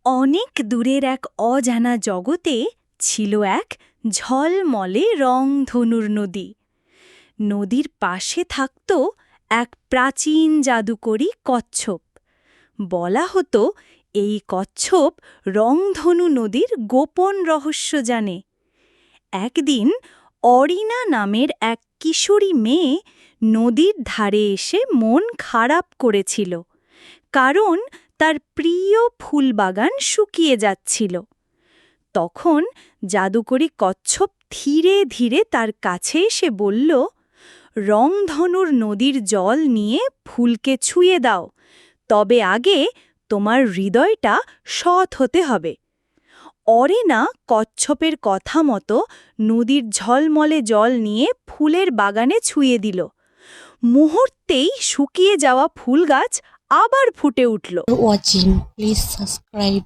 অনেক দূরের এক অজানা জগতে ছিল এক ঝলমলে রংধনুর নদী। নদীর পাশে থাকত এক প্রাচীন জাদুকরী কচ্ছপ। বলা হতো এই কচ্ছপ রংধনু নদীর গোপন রহস্য জানে। একদিন অরিনা নামের এক কিশোরী মেয়ে নদীর ধারে এসে মন খারাপ করেছিল, কারণ তার প্রিয় ফুলবাগান শুকিয়ে যাচ্ছিল। তখন জাদুকরী কচ্ছপ ধীরে ধীরে তার কাছে এসে বলল, রংধনুর নদীর জল নিয়ে ফুলকে ছুঁয়ে দাও, তবে আগে তোমার হৃদয়টা সৎ হতে হবে। অরিনা কচ্ছপের কথা মতো নদীর ঝলমলে জল নিয়ে ফুলের বাগানে ছুঁয়ে দিল। মুহূর্তেই শুকিয়ে যাওয়া ফুল গাছ আবার ফুটে উঠল। Watching, please subscribe.